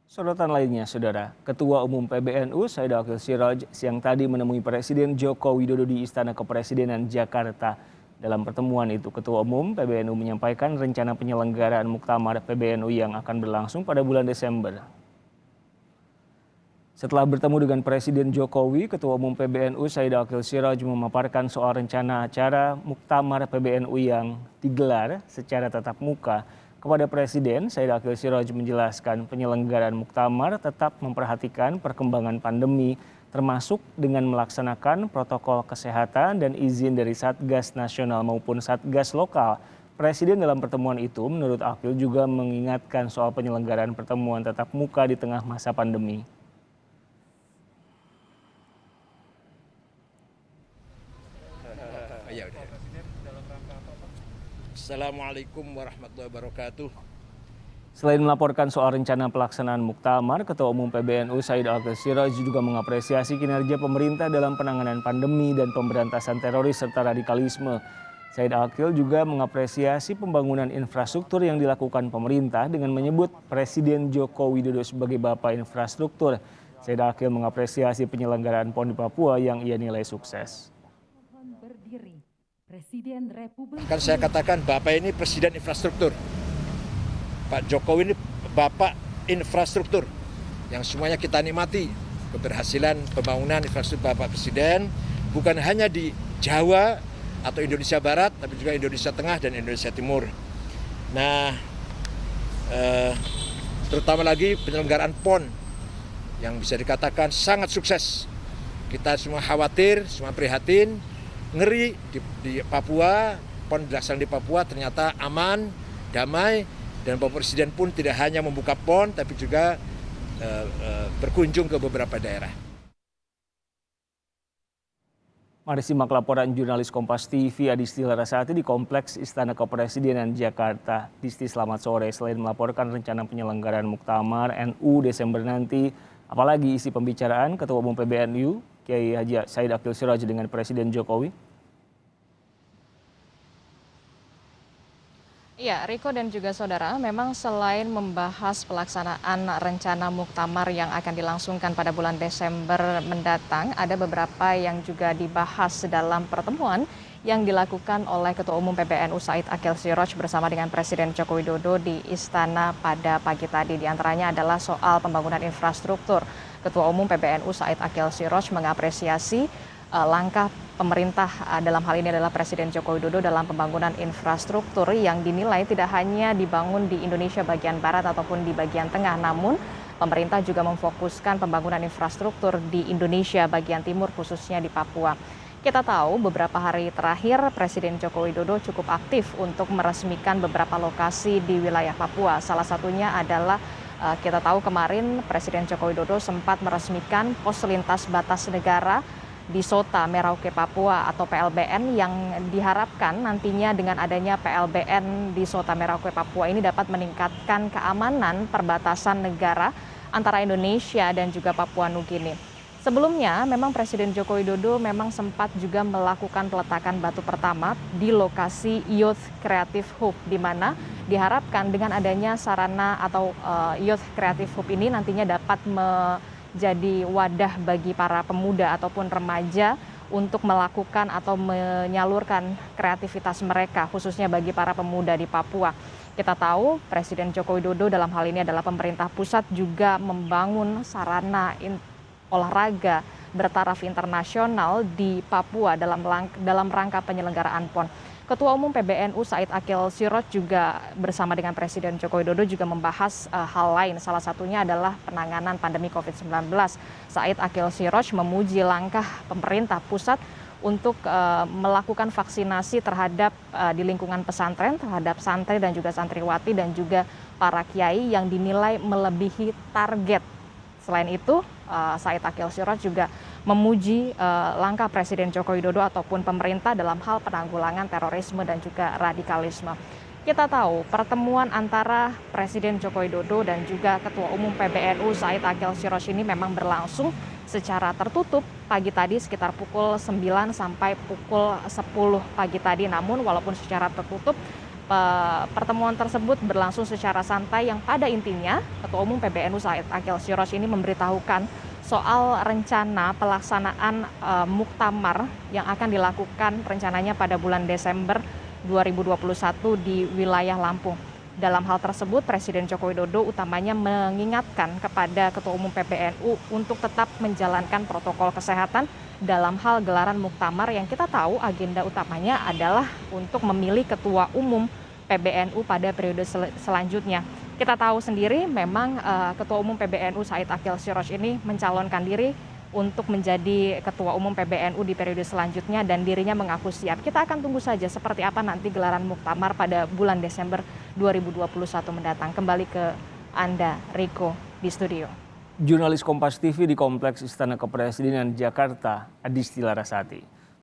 Sorotan lainnya, Saudara, Ketua Umum PBNU Said Akil Siraj siang tadi menemui Presiden Joko Widodo di Istana Kepresidenan Jakarta. Dalam pertemuan itu, Ketua Umum PBNU menyampaikan rencana penyelenggaraan Muktamar PBNU yang akan berlangsung pada bulan Desember. Setelah bertemu dengan Presiden Jokowi, Ketua Umum PBNU Said Akil Siraj memaparkan soal rencana acara Muktamar PBNU yang digelar secara tatap muka. Kepada Presiden, Said Akil Siraj menjelaskan penyelenggaraan Muktamar tetap memperhatikan perkembangan pandemi, termasuk dengan melaksanakan protokol kesehatan dan izin dari Satgas Nasional maupun Satgas Lokal. Presiden dalam pertemuan itu, menurut Akil, juga mengingatkan soal penyelenggaraan pertemuan tatap muka di tengah masa pandemi. Ya udah. Assalamualaikum warahmatullahi wabarakatuh. Selain melaporkan soal rencana pelaksanaan Muktamar, Ketua Umum PBNU Said Akil Siraj juga mengapresiasi kinerja pemerintah dalam penanganan pandemi dan pemberantasan teroris serta radikalisme. Said Akil juga mengapresiasi pembangunan infrastruktur yang dilakukan pemerintah dengan menyebut Presiden Joko Widodo sebagai Bapak Infrastruktur. Said Akil mengapresiasi penyelenggaraan PON di Papua yang ia nilai sukses. Kan saya katakan Bapak ini Presiden Infrastruktur. Pak Jokowi ini Bapak Infrastruktur yang semuanya kita nikmati keberhasilan pembangunan infrastruktur Bapak Presiden bukan hanya di Jawa atau Indonesia Barat tapi juga Indonesia Tengah dan Indonesia Timur. Nah, terutama lagi penyelenggaraan PON yang bisa dikatakan sangat sukses. Kita semua khawatir, semua prihatin, ngeri di Papua, PON dilaksanakan di Papua ternyata aman, damai, dan Bapak Presiden pun tidak hanya membuka PON tapi juga berkunjung ke beberapa daerah. Mari simak laporan jurnalis Kompas TV Adisti Larasati di Kompleks Istana Kepresidenan Jakarta. Disti, selamat sore. Selain melaporkan rencana penyelenggaraan Muktamar NU Desember nanti, apalagi isi pembicaraan Ketua Umum PBNU Kiai Haji Said Akil Siraj dengan Presiden Jokowi? Ya, Riko dan juga saudara, memang selain membahas pelaksanaan rencana Muktamar yang akan dilangsungkan pada bulan Desember mendatang, ada beberapa yang juga dibahas dalam pertemuan yang dilakukan oleh Ketua Umum PBNU Said Akil Siraj bersama dengan Presiden Joko Widodo di Istana pada pagi tadi. Di antaranya adalah soal pembangunan infrastruktur. Ketua Umum PBNU Said Akil Siraj mengapresiasi langkah pemerintah dalam hal ini adalah Presiden Joko Widodo dalam pembangunan infrastruktur yang dinilai tidak hanya dibangun di Indonesia bagian barat ataupun di bagian tengah, namun pemerintah juga memfokuskan pembangunan infrastruktur di Indonesia bagian timur khususnya di Papua. Kita tahu beberapa hari terakhir Presiden Joko Widodo cukup aktif untuk meresmikan beberapa lokasi di wilayah Papua. Salah satunya adalah kita tahu kemarin Presiden Joko Widodo sempat meresmikan pos lintas batas negara di Sota Merauke Papua atau PLBN yang diharapkan nantinya dengan adanya PLBN di Sota Merauke Papua ini dapat meningkatkan keamanan perbatasan negara antara Indonesia dan juga Papua Nugini. Sebelumnya memang Presiden Joko Widodo memang sempat juga melakukan peletakan batu pertama di lokasi Youth Creative Hub di mana diharapkan dengan adanya sarana atau Youth Creative Hub ini nantinya dapat jadi wadah bagi para pemuda ataupun remaja untuk melakukan atau menyalurkan kreativitas mereka khususnya bagi para pemuda di Papua. Kita tahu Presiden Joko Widodo dalam hal ini adalah pemerintah pusat juga membangun sarana olahraga bertaraf internasional di Papua dalam rangka penyelenggaraan PON. Ketua Umum PBNU Said Akil Siraj juga bersama dengan Presiden Joko Widodo juga membahas hal lain. Salah satunya adalah penanganan pandemi COVID-19. Said Akil Siraj memuji langkah pemerintah pusat untuk melakukan vaksinasi terhadap di lingkungan pesantren, terhadap santri dan juga santriwati dan juga para kiai yang dinilai melebihi target. Selain itu, Said Akil Siraj juga memuji langkah Presiden Joko Widodo ataupun pemerintah dalam hal penanggulangan terorisme dan juga radikalisme. Kita tahu pertemuan antara Presiden Joko Widodo dan juga Ketua Umum PBNU Said Akil Siraj ini memang berlangsung secara tertutup pagi tadi sekitar pukul 9 sampai pukul 10 pagi tadi. Namun walaupun secara tertutup, Pertemuan tersebut berlangsung secara santai yang pada intinya Ketua Umum PBNU Said Akhil Siraj ini memberitahukan soal rencana pelaksanaan muktamar yang akan dilakukan rencananya pada bulan Desember 2021 di wilayah Lampung. Dalam hal tersebut, Presiden Joko Widodo utamanya mengingatkan kepada Ketua Umum PBNU untuk tetap menjalankan protokol kesehatan dalam hal gelaran muktamar yang kita tahu agenda utamanya adalah untuk memilih Ketua Umum PBNU pada periode selanjutnya. Kita tahu sendiri memang Ketua Umum PBNU Said Akhil Siraj ini mencalonkan diri untuk menjadi Ketua Umum PBNU di periode selanjutnya dan dirinya mengaku siap. Kita akan tunggu saja seperti apa nanti gelaran muktamar pada bulan Desember 2021 mendatang. Kembali ke Anda, Riko, di studio. Jurnalis Kompas TV di Kompleks Istana Kepresidenan Jakarta, Adisti Larasati.